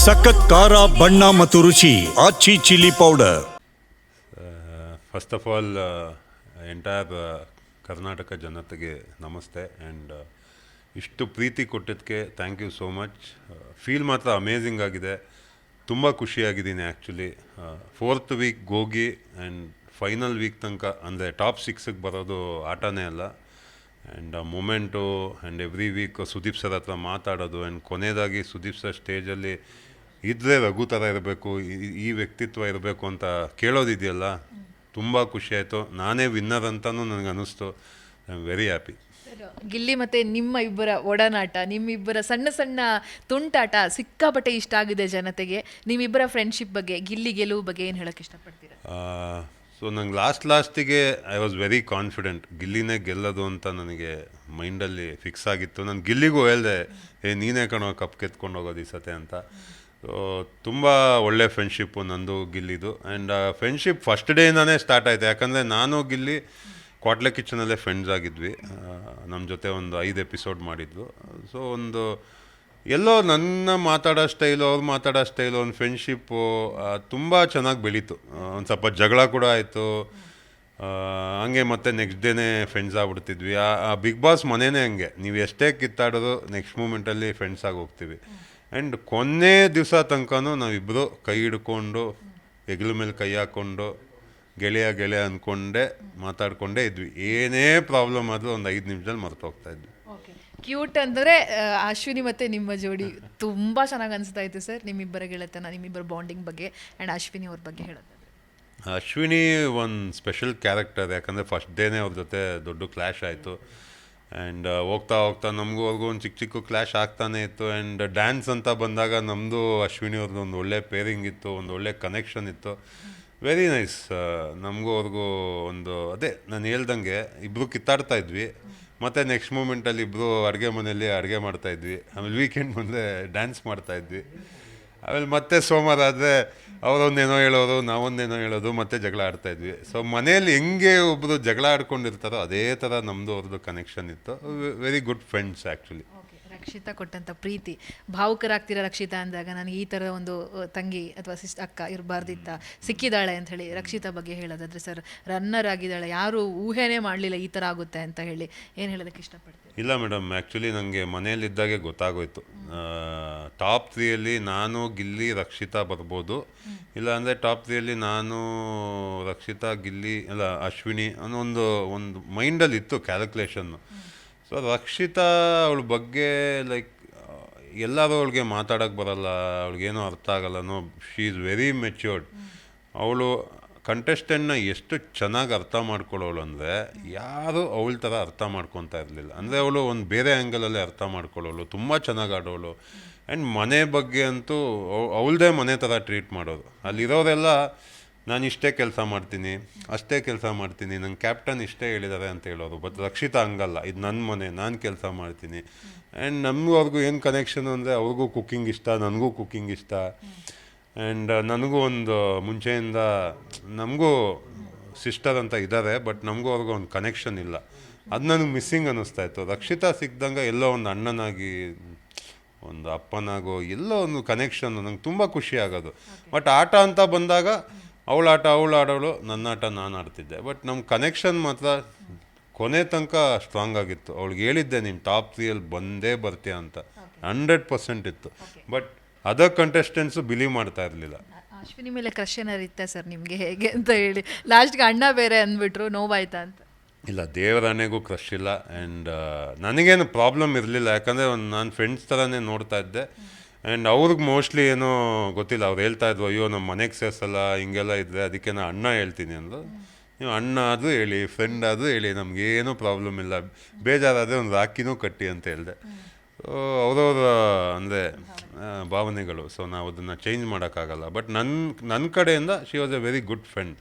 ಸಖತ್ ಖಾರ ಬಣ್ಣ ಮತ್ತು ರುಚಿ Aachi chilli powder. First of all entire Karnataka ಜನತೆಗೆ ನಮಸ್ತೆ ಆ್ಯಂಡ್ ಇಷ್ಟು ಪ್ರೀತಿ ಕೊಟ್ಟಿದ್ದಕ್ಕೆ thank you so much. Feel ಮಾತ್ರ ಅಮೇಝಿಂಗ್ ಆಗಿದೆ, ತುಂಬ ಖುಷಿಯಾಗಿದ್ದೀನಿ ಆ್ಯಕ್ಚುಲಿ. 4th ವೀಕ್ ಹೋಗಿ ಆ್ಯಂಡ್ ಫೈನಲ್ ವೀಕ್ ತನಕ ಅಂದರೆ ಟಾಪ್ 6ಗೆ ಬರೋದು ಆಟನೇ ಅಲ್ಲ. ಆ್ಯಂಡ್ ಆ moment and every week Sudeep sir ಹತ್ರ ಮಾತಾಡೋದು ಆ್ಯಂಡ್ ಕೊನೆಯದಾಗಿ ಸುದೀಪ್ ಸರ್ ಸ್ಟೇಜಲ್ಲಿ ಇದ್ದರೆ ರಘು ಥರ ಇರಬೇಕು, ಈ ವ್ಯಕ್ತಿತ್ವ ಇರಬೇಕು ಅಂತ ಕೇಳೋದಿದೆಯಲ್ಲ, ತುಂಬ ಖುಷಿಯಾಯಿತು. ನಾನೇ ವಿನ್ನರ್ ಅಂತಲೂ ನನಗೆ ಅನ್ನಿಸ್ತು. I am very happy. Gilli ಮತ್ತು ನಿಮ್ಮ ಇಬ್ಬರ ಒಡನಾಟ, ನಿಮ್ಮಿಬ್ಬರ ಸಣ್ಣ ಸಣ್ಣ ತುಂಟಾಟ ಸಿಕ್ಕಾಪಟ್ಟೆ ಇಷ್ಟ ಆಗಿದೆ ಜನತೆಗೆ. ನಿಮ್ಮಿಬ್ಬರ ಫ್ರೆಂಡ್ಶಿಪ್ ಬಗ್ಗೆ, ಗಿಲ್ಲಿ ಗೆಲುವು ಬಗ್ಗೆ ಏನು ಹೇಳೋಕ್ಕೆ ಇಷ್ಟಪಡ್ತೀರಾ? ಸೊ ನಂಗೆ ಲಾಸ್ಟಿಗೆ ಐ ವಾಸ್ ವೆರಿ ಕಾನ್ಫಿಡೆಂಟ್, ಗಿಲ್ಲಿನೇ ಗೆಲ್ಲೋದು ಅಂತ ನನಗೆ ಮೈಂಡಲ್ಲಿ ಫಿಕ್ಸ್ ಆಗಿತ್ತು. ನಾನು ಗಿಲ್ಲಿಗೂ ಹೇಳಿದೆ, ನೀನೇ ಕಣೋ ಕಪ್ ಕೆತ್ಕೊಂಡು ಹೋಗೋದು ಈ ಸತೆ ಅಂತ. ಸೊ ತುಂಬ ಒಳ್ಳೆ ಫ್ರೆಂಡ್ಶಿಪ್ಪು ನಂದು ಗಿಲ್ಲಿದು. ಆ್ಯಂಡ್ ಫ್ರೆಂಡ್ಶಿಪ್ ಫಸ್ಟ್ ಡೇಯಿಂದನೇ ಸ್ಟಾರ್ಟ್ ಆಯಿತು. ಯಾಕಂದರೆ ನಾನು ಗಿಲ್ಲಿ ಕ್ವಾಟ್ಲೆ ಕಿಚನಲ್ಲೇ ಫ್ರೆಂಡ್ಸ್ ಆಗಿದ್ವಿ. ನಮ್ಮ ಜೊತೆ ಒಂದು 5 ಎಪಿಸೋಡ್ ಮಾಡಿದ್ವು. ಸೊ ಒಂದು ಎಲ್ಲೋ ನನ್ನ ಮಾತಾಡೋ ಸ್ಟೈಲು, ಅವ್ರು ಮಾತಾಡೋ ಸ್ಟೈಲು, ಒಂದು ಫ್ರೆಂಡ್ಶಿಪ್ಪು ತುಂಬ ಚೆನ್ನಾಗಿ ಬೆಳೀತು. ಒಂದು ಸ್ವಲ್ಪ ಜಗಳ ಕೂಡ ಆಯಿತು. ಹಂಗೆ ಮತ್ತೆ ನೆಕ್ಸ್ಟ್ ಡೇನೇ ಫ್ರೆಂಡ್ಸ್ ಆಗ್ಬಿಡ್ತಿದ್ವಿ. ಆ ಬಿಗ್ ಬಾಸ್ ಮನೇನೇ ಹಂಗೆ, ನೀವು ಎಷ್ಟೇ ಕಿತ್ತಾಡೋದು ನೆಕ್ಸ್ಟ್ ಮೂಮೆಂಟಲ್ಲಿ ಫ್ರೆಂಡ್ಸ್ ಆಗಿ ಹೋಗ್ತೀವಿ. ಆ್ಯಂಡ್ ಕೊನೆ ದಿವಸ ತನಕನೂ ನಾವಿಬ್ಬರು ಕೈ ಹಿಡ್ಕೊಂಡು ಹೆಗ್ಲ ಮೇಲೆ ಕೈ ಹಾಕ್ಕೊಂಡು ಗೆಳೆಯ ಅಂದ್ಕೊಂಡೇ ಮಾತಾಡ್ಕೊಂಡೇ ಇದ್ವಿ. ಏನೇ ಪ್ರಾಬ್ಲಮ್ ಆದರೂ ಒಂದು 5 ನಿಮಿಷದಲ್ಲಿ ಮರೆತು ಹೋಗ್ತಾ ಇದ್ವಿ. ಕ್ಯೂಟ್ ಅಂದರೆ ಅಶ್ವಿನಿ ಮತ್ತು ನಿಮ್ಮ ಜೋಡಿ ತುಂಬ ಚೆನ್ನಾಗಿ ಅನಿಸ್ತಾ ಇತ್ತು ಸರ್. ನಿಮ್ಮಿಬ್ಬರ ಗೆಳೆತನ, ನಿಮ್ಮಿಬ್ಬರ ಬಾಂಡಿಂಗ್ ಬಗ್ಗೆ ಆ್ಯಂಡ್ ಅಶ್ವಿನಿ ಅವ್ರ ಬಗ್ಗೆ ಹೇಳೋದಾದ್ರೆ, ಅಶ್ವಿನಿ ಒಂದು ಸ್ಪೆಷಲ್ ಕ್ಯಾರೆಕ್ಟರ್. ಯಾಕಂದರೆ ಫಸ್ಟ್ ಡೇನೇ ಅವ್ರ ಜೊತೆ ದೊಡ್ಡ ಕ್ಲ್ಯಾಶ್ ಆಯಿತು. ಆ್ಯಂಡ್ ಹೋಗ್ತಾ ನಮಗೂ ಅವ್ರಿಗೂ ಒಂದು ಚಿಕ್ಕ ಕ್ಲ್ಯಾಶ್ ಆಗ್ತಾನೆ ಇತ್ತು. ಆ್ಯಂಡ್ ಡ್ಯಾನ್ಸ್ ಅಂತ ಬಂದಾಗ ನಮ್ಮದು ಅಶ್ವಿನಿ ಅವ್ರದ್ದು ಒಂದು ಒಳ್ಳೆ ಪೇರಿಂಗ್ ಇತ್ತು, ಒಂದು ಒಳ್ಳೆ ಕನೆಕ್ಷನ್ ಇತ್ತು. Very nice. ನಮಗೂ ಅವ್ರಿಗೂ ಒಂದು ಅದೇ ನಾನು ಹೇಳ್ದಂಗೆ ಇಬ್ಬರು ಕಿತ್ತಾಡ್ತಾ ಇದ್ವಿ. ಮತ್ತು ನೆಕ್ಸ್ಟ್ ಮೂಮೆಂಟಲ್ಲಿ ಇಬ್ಬರು ಅಡುಗೆ ಮನೆಯಲ್ಲಿ ಅಡುಗೆ ಮಾಡ್ತಾಯಿದ್ವಿ. ಆಮೇಲೆ ವೀಕೆಂಡ್ ಮುಂದೆ ಡ್ಯಾನ್ಸ್ ಮಾಡ್ತಾಯಿದ್ವಿ. ಆಮೇಲೆ ಮತ್ತೆ ಸೋಮವಾರ ಆದರೆ ಅವರೊಂದೇನೋ ಹೇಳೋರು, ನಾವೊಂದೇನೋ ಹೇಳೋದು, ಮತ್ತೆ ಜಗಳ ಆಡ್ತಾಯಿದ್ವಿ. ಸೊ ಮನೆಯಲ್ಲಿ ಹೆಂಗೆ ಒಬ್ಬರು ಜಗಳ ಆಡ್ಕೊಂಡಿರ್ತಾರೋ ಅದೇ ಥರ ನಮ್ಮದು ಅವ್ರದ್ದು ಕನೆಕ್ಷನ್ ಇತ್ತು. Very good friends actually. Rakshita ಕೊಟ್ಟಂಥ ಪ್ರೀತಿ, ಭಾವುಕರಾಗ್ತೀರ ರಕ್ಷಿತಾ ಅಂದಾಗ. ನನಗೆ ಈ ಥರ ಒಂದು ತಂಗಿ ಅಥವಾ ಅಕ್ಕ ಇರಬಾರ್ದಿತ್ತ, ಸಿಕ್ಕಿದ್ದಾಳೆ ಅಂತ ಹೇಳಿ ರಕ್ಷಿತಾ ಬಗ್ಗೆ ಹೇಳೋದಾದ್ರೆ ಸರ್, ರನ್ನರ್ ಆಗಿದ್ದಾಳೆ, ಯಾರು ಊಹೆನೇ ಮಾಡಲಿಲ್ಲ ಈ ಥರ ಆಗುತ್ತೆ ಅಂತ ಹೇಳಿ. ಏನು ಹೇಳೋದಕ್ಕೆ ಇಷ್ಟಪಡ್ತೀನಿ? ಇಲ್ಲ ಮೇಡಮ್, ಆ್ಯಕ್ಚುಲಿ ನನಗೆ ಮನೆಯಲ್ಲಿದ್ದಾಗೆ ಗೊತ್ತಾಗೋಯ್ತು. ಟಾಪ್ 3ಯಲ್ಲಿ ನಾನು, ಗಿಲ್ಲಿ, ರಕ್ಷಿತಾ ಬರ್ಬೋದು. ಇಲ್ಲ ಅಂದರೆ ಟಾಪ್ 3ಯಲ್ಲಿ ನಾನು, ರಕ್ಷಿತಾ, ಗಿಲ್ಲಿ, ಇಲ್ಲ ಅಶ್ವಿನಿ ಅನ್ನೋ ಒಂದು ಮೈಂಡಲ್ಲಿ ಇತ್ತು ಕ್ಯಾಲ್ಕುಲೇಷನ್ನು. ಸೊ ರಕ್ಷಿತಾ ಅವಳ ಬಗ್ಗೆ ಲೈಕ್ ಎಲ್ಲರೂ ಅವಳಿಗೆ ಮಾತಾಡೋಕ್ಕೆ ಬರಲ್ಲ, ಅವಳಿಗೇನೋ ಅರ್ಥ ಆಗಲ್ಲನೋ. She is very matured. ಅವಳು ಕಂಟೆಸ್ಟೆಂಟ್ನ ಎಷ್ಟು ಚೆನ್ನಾಗಿ ಅರ್ಥ ಮಾಡ್ಕೊಳ್ಳೋಳು ಅಂದರೆ ಯಾರೂ ಅವಳ ಥರ ಅರ್ಥ ಮಾಡ್ಕೊತಾ ಇರಲಿಲ್ಲ. ಅಂದರೆ ಅವಳು ಒಂದು ಬೇರೆ ಆ್ಯಂಗಲಲ್ಲೇ ಅರ್ಥ ಮಾಡ್ಕೊಳ್ಳೋಳು, ತುಂಬ ಚೆನ್ನಾಗಿ ಆಡೋಳು. ಆ್ಯಂಡ್ ಮನೆ ಬಗ್ಗೆ ಅಂತೂ ಅವಳದೇ ಮನೆ ಥರ ಟ್ರೀಟ್ ಮಾಡೋದು. ಅಲ್ಲಿರೋರೆಲ್ಲ ನಾನು ಇಷ್ಟೇ ಕೆಲಸ ಮಾಡ್ತೀನಿ, ಅಷ್ಟೇ ಕೆಲಸ ಮಾಡ್ತೀನಿ, ನಂಗೆ ಕ್ಯಾಪ್ಟನ್ ಇಷ್ಟೇ ಹೇಳಿದ್ದಾರೆ ಅಂತ ಹೇಳೋರು. ಬಟ್ ರಕ್ಷಿತಾ ಹಂಗಲ್ಲ, ಇದು ನನ್ನ ಮನೆ, ನಾನು ಕೆಲಸ ಮಾಡ್ತೀನಿ. ಆ್ಯಂಡ್ ನಮಗೂ ಅವ್ರಿಗೂ ಏನು ಕನೆಕ್ಷನ್ ಅಂದರೆ ಅವ್ರಿಗೂ ಕುಕ್ಕಿಂಗ್ ಇಷ್ಟ, ನನಗೂ ಕುಕ್ಕಿಂಗ್ ಇಷ್ಟ. ಆ್ಯಂಡ್ ನನಗೂ ಒಂದು ಮುಂಚೆಯಿಂದ ನಮಗೂ ಸಿಸ್ಟರ್ ಅಂತ ಇದ್ದಾರೆ, ಬಟ್ ನಮಗೂ ಅವ್ರಿಗೂ ಒಂದು ಕನೆಕ್ಷನ್ ಇಲ್ಲ. ಅದು ನನಗೆ ಮಿಸ್ಸಿಂಗ್ ಅನ್ನಿಸ್ತಾ ಇತ್ತು. ರಕ್ಷಿತಾ ಸಿಕ್ಕಿದಂಗೆ ಎಲ್ಲೋ ಒಂದು ಅಣ್ಣನಾಗಿ, ಒಂದು ಅಪ್ಪನಾಗೋ ಎಲ್ಲೋ ಒಂದು ಕನೆಕ್ಷನ್ ನಂಗೆ ತುಂಬ ಖುಷಿ ಆಗೋದು. ಬಟ್ ಆಟ ಅಂತ ಬಂದಾಗ ಅವಳು ಆಡೋಳು, ನನ್ನ ಆಟ ನಾನು ಆಡ್ತಿದ್ದೆ. ಬಟ್ ನಮ್ಮ ಕನೆಕ್ಷನ್ ಮಾತ್ರ ಕೊನೆ ತನಕ ಸ್ಟ್ರಾಂಗ್ ಆಗಿತ್ತು. ಅವಳಿಗೆ ಹೇಳಿದ್ದೆ, ನೀನು ಟಾಪ್ 3ಯಲ್ಲಿ ಬಂದೇ ಬರ್ತೀಯ ಅಂತ 100% ಇತ್ತು. ಬಟ್ ಅದರ್ ಕಂಟೆಸ್ಟೆಂಟ್ಸು ಬಿಲೀವ್ ಮಾಡ್ತಾ ಇರಲಿಲ್ಲ. ಅಶ್ವಿನಿ ಮೇಲೆ ಕ್ರಶ್ ಏನಾರು ಇತ್ತ ಸರ್ ನಿಮಗೆ, ಹೇಗೆ ಅಂತ ಹೇಳಿ? ಲಾಸ್ಟ್ಗೆ ಅಣ್ಣ ಬೇರೆ ಅಂದ್ಬಿಟ್ರು, ನೋವಾಯ್ತಾ ಅಂತ? ಇಲ್ಲ, ದೇವರಾಣೆಗೂ ಕ್ರಶ್ ಇಲ್ಲ. ಆ್ಯಂಡ್ ನನಗೇನು ಪ್ರಾಬ್ಲಮ್ ಇರಲಿಲ್ಲ. ಯಾಕಂದರೆ ನಾನು ಫ್ರೆಂಡ್ಸ್ ಥರನೇ ನೋಡ್ತಾ ಇದ್ದೆ. ಆ್ಯಂಡ್ ಅವ್ರಿಗೆ ಮೋಸ್ಟ್ಲಿ ಏನೋ ಗೊತ್ತಿಲ್ಲ, ಅವ್ರು ಹೇಳ್ತಾಯಿದ್ರು, ಅಯ್ಯೋ ನಮ್ಮ ಮನೆಗೆ ಸೇರಿಸಲ್ಲ, ಹಿಂಗೆಲ್ಲ ಇದ್ದರೆ ಅದಕ್ಕೆ ನಾನು ಅಣ್ಣ ಹೇಳ್ತೀನಿ ಅಂದರು. ನೀವು ಅಣ್ಣ ಆದರೂ ಹೇಳಿ, ಫ್ರೆಂಡ್ ಆದರೂ ಹೇಳಿ, ನಮಗೇನೂ ಪ್ರಾಬ್ಲಮ್ ಇಲ್ಲ, ಬೇಜಾರಾದರೆ ಒಂದು ರಾಖಿನೂ ಕಟ್ಟಿ ಅಂತ ಹೇಳಿದೆ. ಸೊ ಅವರವರ ಅಂದರೆ ಭಾವನೆಗಳು. ಸೊ ನಾವು ಅದನ್ನು ಚೇಂಜ್ ಮಾಡೋಕ್ಕಾಗಲ್ಲ. ಬಟ್ ನನ್ನ ಕಡೆಯಿಂದ she was A very good friend.